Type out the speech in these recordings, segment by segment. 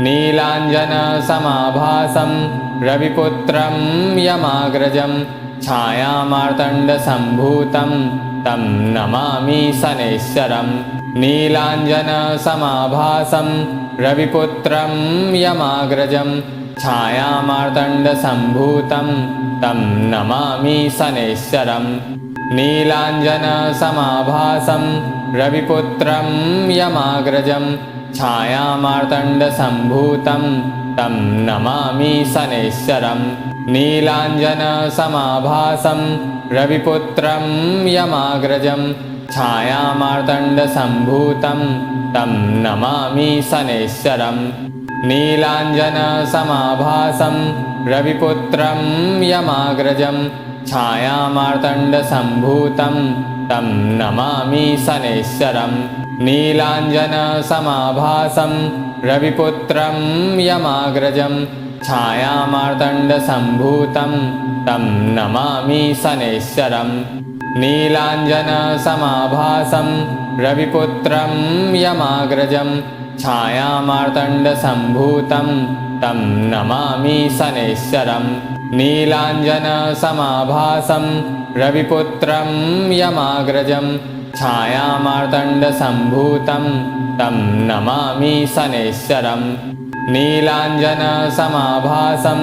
नीलाञ्जनसमाभासं रविपुत्रं यमाग्रजं छायामार्तण्डसम्भूतं तं नमामि शनैश्चरम् नीलाञ्जनसमाभासं रविपुत्रं यमाग्रजं छायामार्तण्डसम्भूतं तं नमामि शनैश्चरम् नीलाञ्जनसमाभासं रविपुत्रं यमाग्रजं छायामार्तण्डसम्भूतं तं नमामि शनैश्चरम् नीलाञ्जनसमाभासं रविपुत्रं यमाग्रजं छायामार्तण्डसम्भूतं तं नमामि शनैश्चरम् नीलाञ्जनसमाभासं रविपुत्रं यमाग्रजं छायामार्तण्डसम्भूतं तं नमामि शनैश्चरम् नीलाञ्जनसमाभासं रविपुत्रं यमाग्रजं छायामार्तण्डसम्भूतं तं नमामि शनैश्चरम् नीलाञ्जनसमाभासं रविपुत्रं यमाग्रजं छायामार्तण्डसम्भूतं तं नमामि शनैश्चरम् नीलाञ्जनसमाभासं रविपुत्रं यमाग्रजं छायामार्तण्डसम्भूतं तं नमामि शनैश्चरम् नीलाञ्जनसमाभासं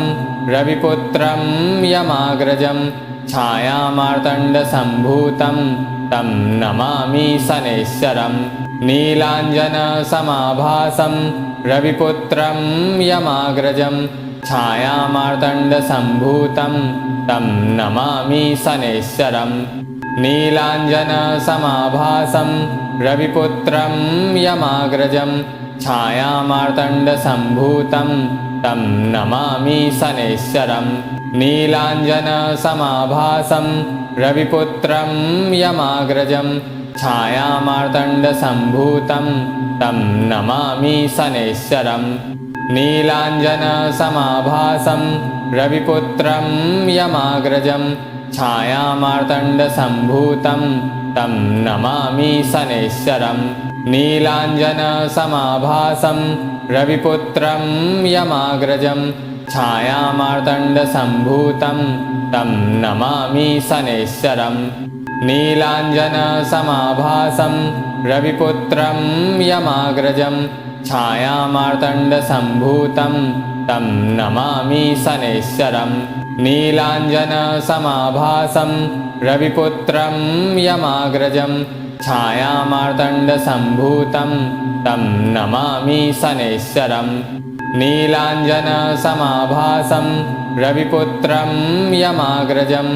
रविपुत्रं यमाग्रजं छायामार्तण्डसम्भूतं तं नमामि शनैश्चरम् नीलाञ्जनसमाभासं रविपुत्रं यमाग्रजं छायामार्तण्डसम्भूतं तं नमामि शनैश्चरम् नीलाञ्जनसमाभासं रविपुत्रं यमाग्रजं छायामार्तण्डसम्भूतं तं नमामि शनैश्चरम् नीलाञ्जनसमाभासं रविपुत्रं यमाग्रजं छायामार्तण्डसम्भूतं तं नमामि शनैश्चरम् नीलाञ्जनसमाभासं रविपुत्रं यमाग्रजं छायामार्तण्डसम्भूतं तं नमामि शनैश्चरम् नीलाञ्जनसमाभासं रविपुत्रं यमाग्रजं छायामार्तण्डसम्भूतं तं नमामि शनैश्चरम् नीलाञ्जनसमाभासं रविपुत्रं यमाग्रजं छायामार्तण्डसम्भूतं तं नमामि शनैश्चरम् नीलाञ्जनसमाभासं रविपुत्रं यमाग्रजं छायामार्तण्डसम्भूतं तं नमामि शनैश्चरम् नीलाञ्जनसमाभासं रविपुत्रं यमाग्रजं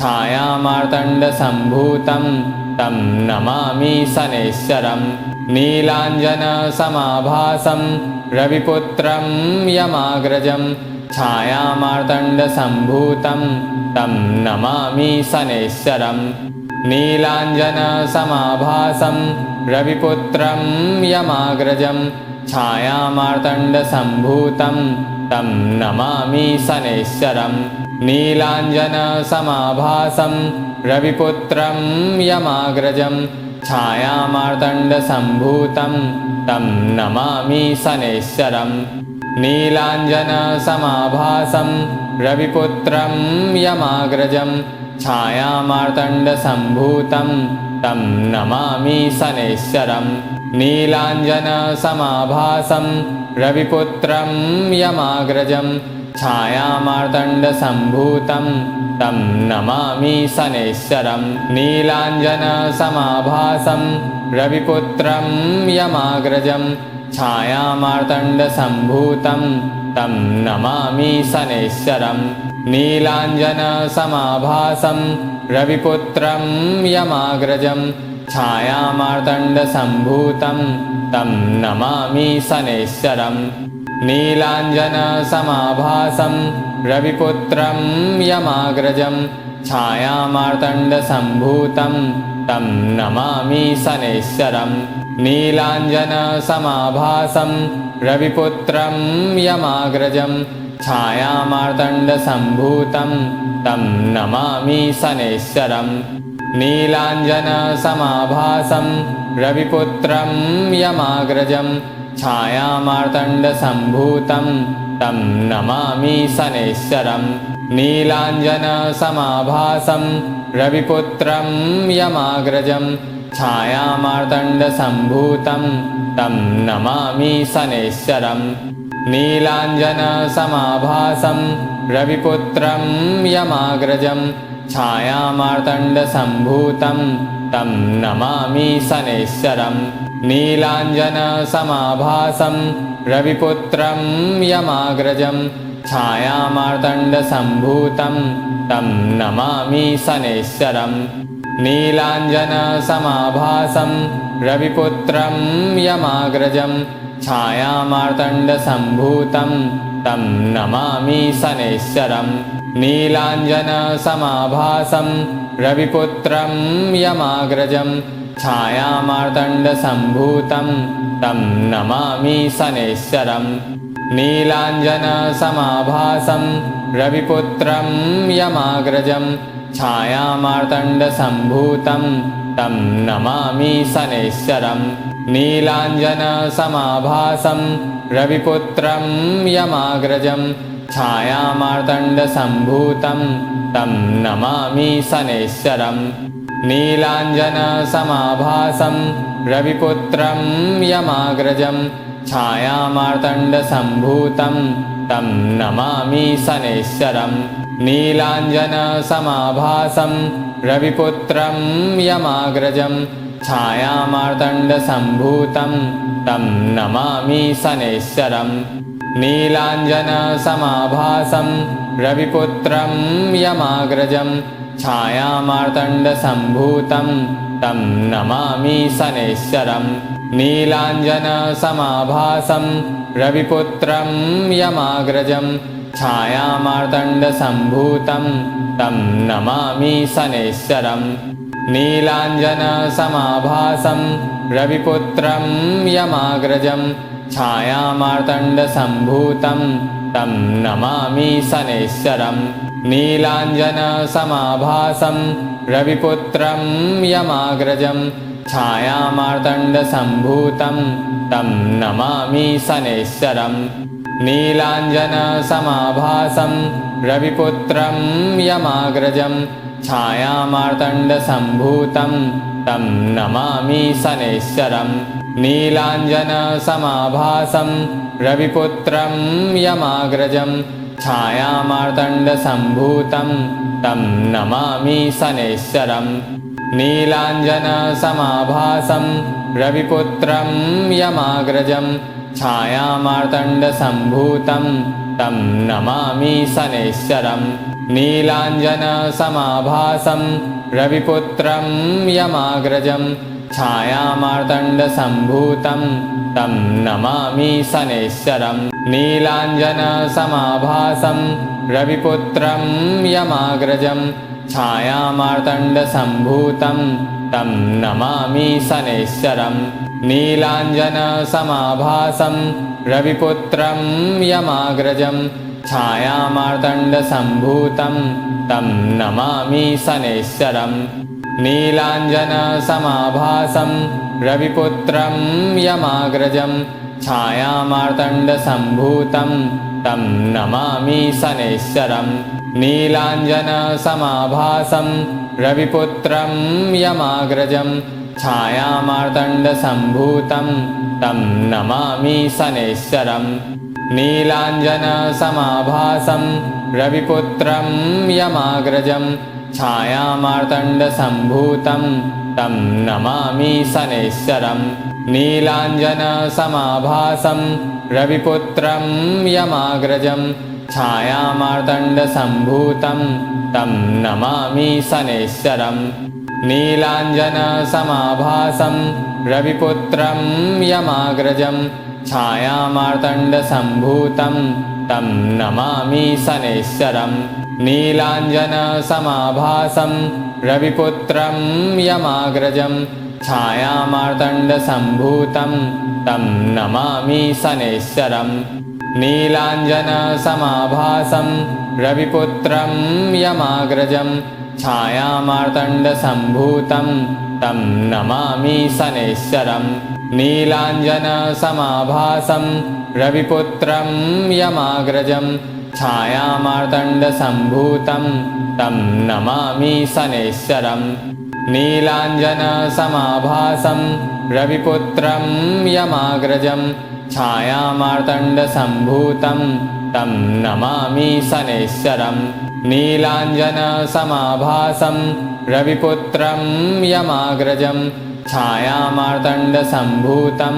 छायामार्तण्डसम्भूतं तं नमामि शनैश्चरम् नीलाञ्जनसमाभासं रविपुत्रं यमाग्रजं छायामार्तण्डसम्भूतं तं नमामि शनैश्चरम् नीलाञ्जनसमाभासं रविपुत्रं यमाग्रजं छायामार्तण्डसम्भूतं तं नमामि शनैश्चरम् नीलाञ्जनसमाभासं रविपुत्रं यमाग्रजं छायामार्तण्डसम्भूतं तं नमामि शनैश्चरम् नीलाञ्जनसमाभासं रविपुत्रं यमाग्रजं छायामार्तण्डसम्भूतं तं नमामि शनैश्चरम् नीलाञ्जनसमाभासं रविपुत्रं यमाग्रजं छायामार्तण्डसम्भूतं तं नमामि शनैश्चरम् नीलाञ्जनसमाभासं रविपुत्रं यमाग्रजं छायामार्तण्डसम्भूतं तं नमामि शनैश्चरम् नीलाञ्जनसमाभासं रविपुत्रं यमाग्रजं छायामार्तण्डसम्भूतं तं नमामि शनैश्चरम् नीलाञ्जनसमाभासं रविपुत्रं यमाग्रजं छायामार्तण्डसम्भूतं तं नमामि शनैश्चरम् नीलाञ्जनसमाभासं रविपुत्रं यमाग्रजं छायामार्तण्डसम्भूतं तं नमामि शनैश्चरम् नीलाञ्जनसमाभासं रविपुत्रं यमाग्रजं छायामार्तण्डसम्भूतं तं नमामि शनैश्वरं नीलाञ्जनसमाभासं रविपुत्रं यमाग्रजं छायामार्तण्डसम्भूतं तं नमामि शनैश्वरं नीलाञ्जनसमाभासं रविपुत्रं यमाग्रजं छायामार्तण्डसम्भूतं तं नमामि शनैश्वरं नीलाञ्जनसमाभासं रविपुत्रं यमाग्रजं छायामार्तण्डसम्भूतं तं नमामि शनैश्वरं नीलाञ्जनसमाभासं रविपुत्रं यमाग्रजं छायामार्तण्डसम्भूतं तं नमामि शनैश्वरं नीलाञ्जनसमाभासं रविपुत्रं यमाग्रजं छायामार्तण्डसम्भूतं तं नमामि शनैश्वरं नीलाञ्जनसमाभासं रविपुत्रं यमाग्रजं छायामार्तण्डसम्भूतं तं नमामि शनैश्वरं नीलाञ्जनसमाभासं रविपुत्रं यमाग्रजं छायामार्तण्डसम्भूतं तं नमामि शनैश्वरं नीलाञ्जनसमाभासं रविपुत्रं यमाग्रजं छायामार्तण्डसम्भूतं तं नमामि शनैश्वरं नीलाञ्जनसमाभासं रविपुत्रं यमाग्रजं छायामार्तण्डसम्भूतं तं नमामि शनैश्वरं नीलाञ्जनसमाभासं रविपुत्रं यमाग्रजं छायामार्तण्डसम्भूतं तं नमामि शनैश्वरं नीलाञ्जनसमाभासं रविपुत्रं यमाग्रजं छायामार्तण्डसम्भूतं तं नमामि शनैश्वरं नीलाञ्जनसमाभासं रविपुत्रं यमाग्रजं छायामार्तण्डसम्भूतं तं नमामि शनैश्वरं नीलाञ्जनसमाभासं रविपुत्रं यमाग्रजं छायामार्तण्डसम्भूतं तं नमामि शनैश्वरं नीलाञ्जनसमाभासं रविपुत्रं यमाग्रजं छायामार्तण्डसम्भूतं तं नमामि शनैश्वरं नीलाञ्जनसमाभासं रविपुत्रं यमाग्रजं छायामार्तण्डसम्भूतं तं नमामि शनैश्वरं नीलाञ्जनसमाभासं रविपुत्रं यमाग्रजं छायामार्तण्डसम्भूतं तं नमामि शनैश्वरं नीलाञ्जनसमाभासं रविपुत्रं यमाग्रजं छायामार्तण्डसम्भूतं तं नमामि शनैश्वरं नीलाञ्जनसमाभासं रविपुत्रं यमाग्रजं छायामार्तण्डसम्भूतं तं नमामि शनैश्वरं नीलाञ्जनसमाभासं रविपुत्रं यमाग्रजं छायामार्तण्डसम्भूतं तं नमामि शनैश्वरं नीलाञ्जनसमाभासं रविपुत्रं यमाग्रजं छायामार्तण्डसम्भूतं तं नमामि शनैश्वरं नीलाञ्जनसमाभासं रविपुत्रं यमाग्रजं छायामार्तण्डसम्भूतं तं नमामि शनैश्वरं नीलाञ्जनसमाभासं रविपुत्रं यमाग्रजं छायामार्तण्डसम्भूतं तं नमामि शनैश्वरं नीलाञ्जनसमाभासं रविपुत्रं यमाग्रजं छायामार्तण्डसम्भूतं तं नमामि शनैश्वरं नीलाञ्जनसमाभासं रविपुत्रं यमाग्रजं छायामार्तण्डसम्भूतं तं नमामि शनैश्वरं नीलाञ्जनसमाभासं रविपुत्रं यमाग्रजं छायामार्तण्डसम्भूतं तं नमामि शनैश्वरं नीलाञ्जनसमाभासं रविपुत्रं यमाग्रजं छायामार्तण्डसम्भूतं तं नमामि शनैश्वरं नीलाञ्जनसमाभासं रविपुत्रं यमाग्रजं छायामार्तण्डसम्भूतं तं नमामि शनैश्चरम् नीलाञ्जनसमाभासं रविपुत्रं यमाग्रजं छायामार्तण्डसम्भूतं तं नमामि शनैश्चरम् नीलाञ्जनसमाभासं रविपुत्रं यमाग्रजं छायामार्तण्डसम्भूतं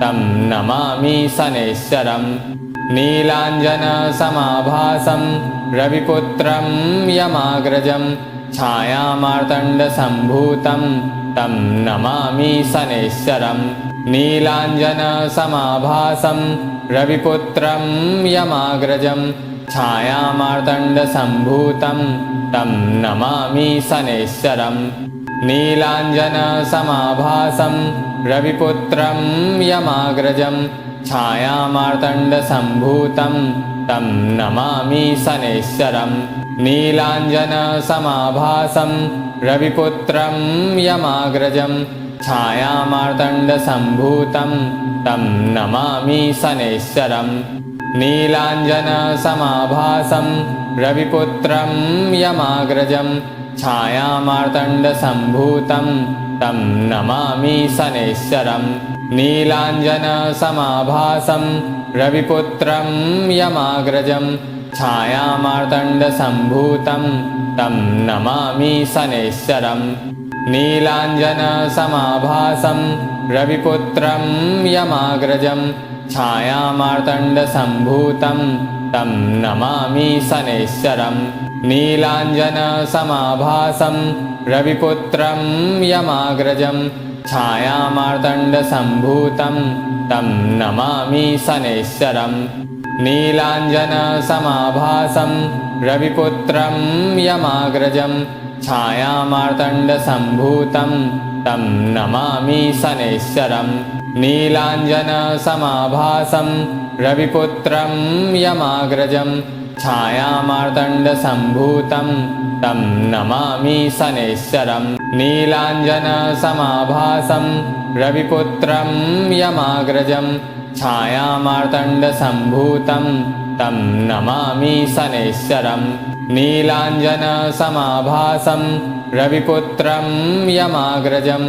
तं नमामि शनैश्चरम् नीलाञ्जनसमाभासं रविपुत्रं यमाग्रजं छायामार्तण्डसम्भूतं तं नमामि शनैश्चरम् नीलाञ्जनसमाभासं रविपुत्रं यमाग्रजं छायामार्तण्डसम्भूतं तं नमामि शनैश्चरम् नीलाञ्जनसमाभासं रविपुत्रं यमाग्रजं छायामार्तण्डसम्भूतं तं नमामि शनैश्चरम् नीलाञ्जनसमाभासं रविपुत्रं यमाग्रजं छायामार्तण्डसम्भूतं तं नमामि शनैश्चरम् नीलाञ्जनसमाभासं रविपुत्रं यमाग्रजं छायामार्तण्डसम्भूतं तं नमामि शनैश्चरम् नीलाञ्जनसमाभासं रविपुत्रं यमाग्रजं छायामार्तण्डसम्भूतं तं नमामि शनैश्चरम् नीलाञ्जनसमाभासं रविपुत्रं यमाग्रजं छायामार्तण्डसम्भूतं तं नमामि शनैश्चरम् नीलाञ्जनसमाभासं रविपुत्रं यमाग्रजं छायामार्तण्डसम्भूतं तं नमामि शनैश्चरम् नीलाञ्जनसमाभासं रविपुत्रं यमाग्रजं छायामार्तण्डसम्भूतं तं नमामि शनैश्चरम् नीलाञ्जनसमाभासं रविपुत्रं यमाग्रजं छायामार्तण्डसम्भूतं तं नमामि शनैश्चरम् नीलाञ्जनसमाभासं रविपुत्रं यमाग्रजं छायामार्तण्डसम्भूतं तं नमामि शनैश्चरम् नीलाञ्जनसमाभासं रविपुत्रं यमाग्रजं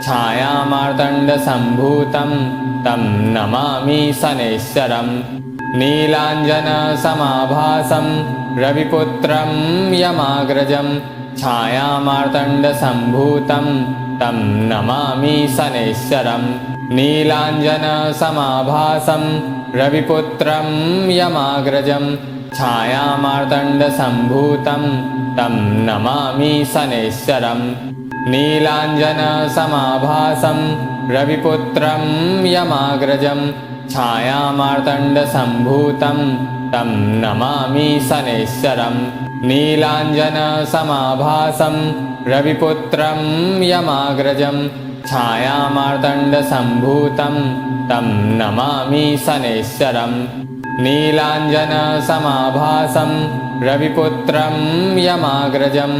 छायामार्तण्डसम्भूतं तं नमामि शनैश्चरम् नीलाञ्जनसमाभासं रविपुत्रं यमाग्रजं छायामार्तण्डसम्भूतं तं नमामि शनैश्चरम् नीलाञ्जनसमाभासं रविपुत्रं यमाग्रजं छायामार्तण्डसम्भूतं तं नमामि शनैश्चरम् नीलाञ्जनसमाभासं रविपुत्रं यमाग्रजं छायामार्तण्डसम्भूतं तं नमामि शनैश्चरम् नीलाञ्जनसमाभासं रविपुत्रं यमाग्रजं छायामार्तण्डसम्भूतं तं नमामि शनैश्चरम् नीलाञ्जनसमाभासं रविपुत्रं यमाग्रजं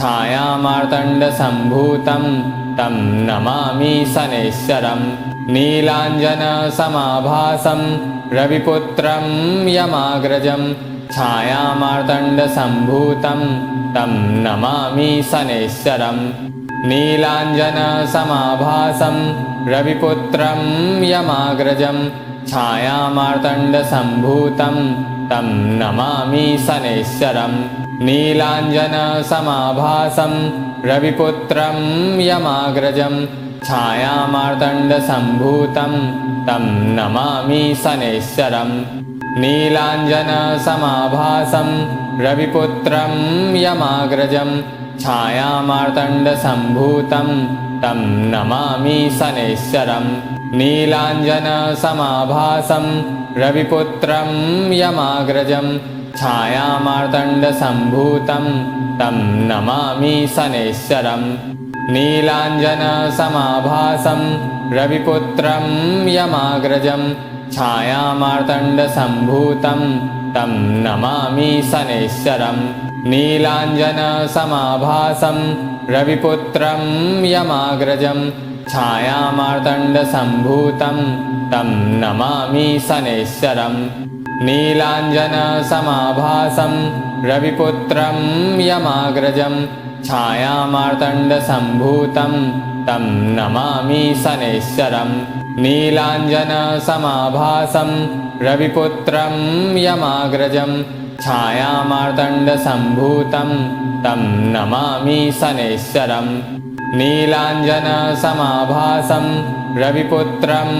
छायामार्तण्डसम्भूतं तं नमामि शनैश्चरम् नीलाञ्जनसमाभासं रविपुत्रं यमाग्रजं छायामार्तण्डसम्भूतं तं नमामि शनैश्चरम् नीलाञ्जनसमाभासं रविपुत्रं यमाग्रजं छायामार्तण्डसम्भूतं तं नमामि शनैश्चरम् नीलाञ्जनसमाभासं रविपुत्रं यमाग्रजं छायामार्तण्डसम्भूतं तं नमामि शनैश्चरम् नीलाञ्जनसमाभासं रविपुत्रं यमाग्रजं छायामार्तण्डसम्भूतं तं नमामि शनैश्चरम् नीलाञ्जनसमाभासं रविपुत्रं यमाग्रजं छायामार्तण्डसम्भूतं तं नमामि शनैश्चरम् नीलाञ्जनसमाभासं रविपुत्रं यमाग्रजं छायामार्तण्डसम्भूतं तं नमामि शनैश्चरम् नीलाञ्जनसमाभासं रविपुत्रं यमाग्रजं छायामार्तण्डसम्भूतं तं नमामि शनैश्चरम् नीलाञ्जनसमाभासं रविपुत्रं यमाग्रजं छायामार्तण्डसम्भूतं तं नमामि शनैश्चरम् नीलाञ्जनसमाभासं रविपुत्रं यमाग्रजं छायामार्तण्डसम्भूतं तं नमामि शनैश्चरम् नीलाञ्जनसमाभासं रविपुत्रं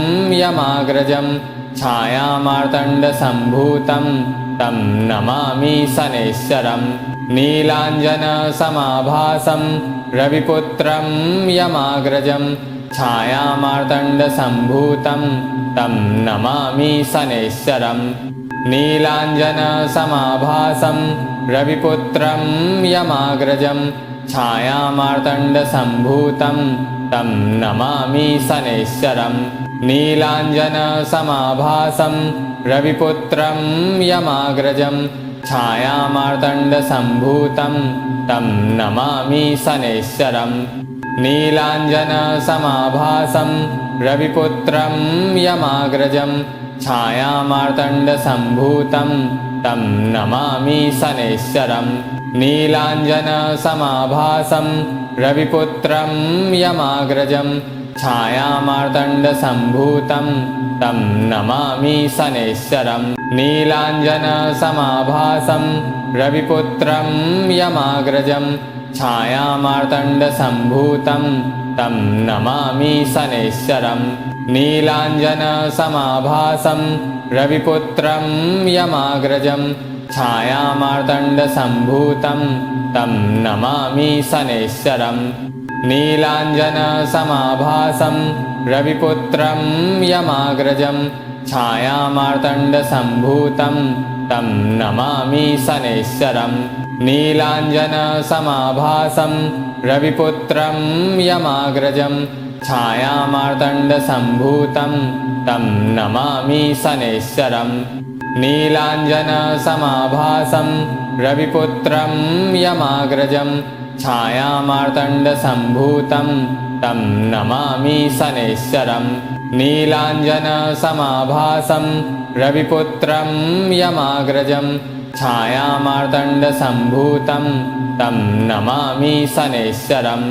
यमाग्रजं छायामार्तण्डसम्भूतं तं नमामि शनैश्चरम् नीलाञ्जनसमाभासं रविपुत्रं यमाग्रजं छायामार्तण्डसम्भूतं तं नमामि शनैश्चरम् नीलाञ्जनसमाभासं रविपुत्रं यमाग्रजं छायामार्तण्डसम्भूतं तं नमामि शनैश्चरम् नीलाञ्जनसमाभासं रविपुत्रं यमाग्रजं छायामार्तण्डसम्भूतं तं नमामि शनैश्चरम् नीलाञ्जनसमाभासं रविपुत्रं यमाग्रजं छायामार्तण्डसम्भूतं तं नमामि शनैश्चरम् नीलाञ्जनसमाभासं रविपुत्रं यमाग्रजं छायामार्तण्डसम्भूतं तं नमामि शनैश्चरम् नीलाञ्जनसमाभासं रविपुत्रं यमाग्रजं छायामार्तण्डसम्भूतं तं नमामि शनैश्चरम् नीलाञ्जनसमाभासं रविपुत्रं यमाग्रजं छायामार्तण्डसम्भूतं तं नमामि शनैश्चरम् नीलाञ्जनसमाभासं रविपुत्रं यमाग्रजं छायामार्तण्डसम्भूतं तं नमामि शनैश्चरम् नीलाञ्जनसमाभासं रविपुत्रं यमाग्रजं छायामार्तण्डसम्भूतं तं नमामि शनैश्चरम् नीलाञ्जनसमाभासं रविपुत्रं यमाग्रजं छायामार्तण्डसम्भूतं तं नमामि शनैश्चरम् नीलाञ्जनसमाभासं रविपुत्रं यमाग्रजं छायामार्तण्डसम्भूतं तं नमामि शनैश्चरम्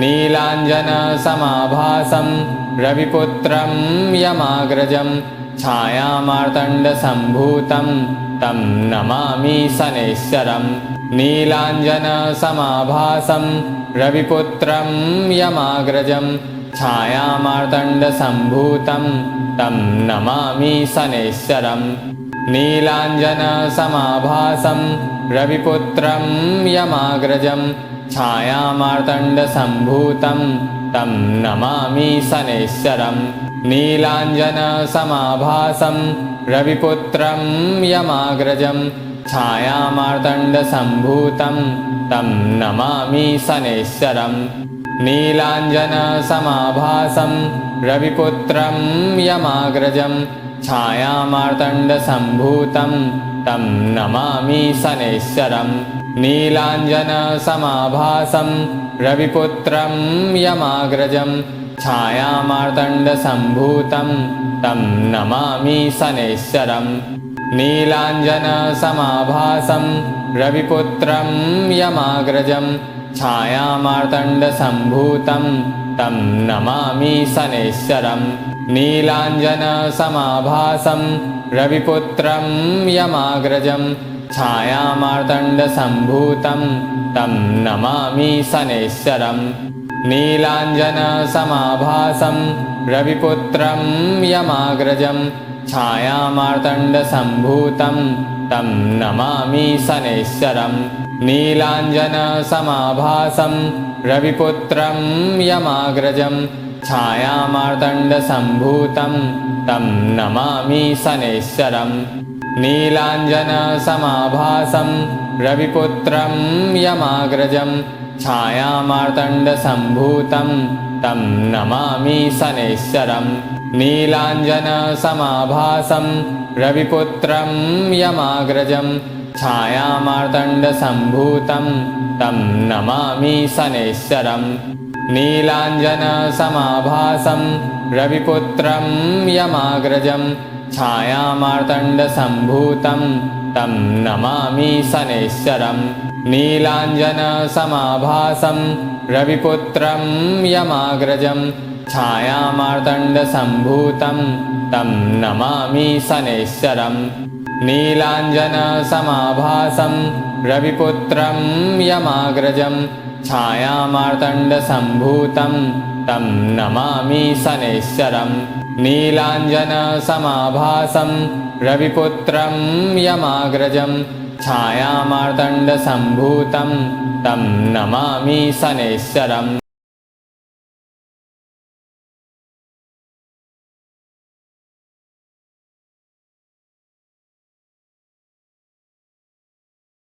नीलाञ्जनसमाभासं रविपुत्रं यमाग्रजं छायामार्तण्डसम्भूतं तं नमामि शनैश्चरम् नीलाञ्जनसमाभासं रविपुत्रं यमाग्रजं छायामार्तण्डसम्भूतं तं नमामि शनैश्चरम् नीलाञ्जनसमाभासं रविपुत्रं यमाग्रजं छायामार्तण्डसम्भूतं तं नमामि शनैश्चरम् नीलाञ्जनसमाभासं रविपुत्रं यमाग्रजं छायामार्तण्डसम्भूतं तं नमामि शनैश्चरम् नीलाञ्जनसमाभासं रविपुत्रं यमाग्रजं छायामार्तण्डसम्भूतं तं नमामि शनैश्चरम् नीलाञ्जनसमाभासं रविपुत्रं यमाग्रजं छायामार्तण्डसम्भूतं तं नमामि शनैश्चरम् नीलाञ्जनसमाभासं रविपुत्रं यमाग्रजं छायामार्तण्डसम्भूतं तं नमामि शनैश्चरम् नीलाञ्जनसमाभासं रविपुत्रं यमाग्रजं छायामार्तण्डसम्भूतं तं नमामि शनैश्चरम् नीलाञ्जनसमाभासं रविपुत्रं यमाग्रजं छायामार्तण्डसम्भूतं तं नमामि शनैश्चरम् नीलाञ्जनसमाभासं रविपुत्रं यमाग्रजं छायामार्तण्डसम्भूतं तं नमामि शनैश्चरम् नीलाञ्जनसमाभासं रविपुत्रं यमाग्रजं छायामार्तण्डसम्भूतं तं नमामि शनैश्चरम् नीलाञ्जनसमाभासं रविपुत्रं यमाग्रजं छायामार्तण्डसम्भूतं तं नमामि शनैश्चरम् नीलाञ्जनसमाभासं रविपुत्रं यमाग्रजं छायामार्तण्डसम्भूतं तं नमामि शनैश्चरम् नीलाञ्जनसमाभासं रविपुत्रं यमाग्रजं छायामार्तण्डसम्भूतं तं नमामि शनैश्चरम् नीलाञ्जनसमाभासं रविपुत्रं यमाग्रजं छायामार्तण्डसम्भूतं तं नमामि शनैश्चरम् नीलाञ्जनसमाभासं रविपुत्रं यमाग्रजं छायामार्तण्डसम्भूतं तं नमामि शनैश्चरम्।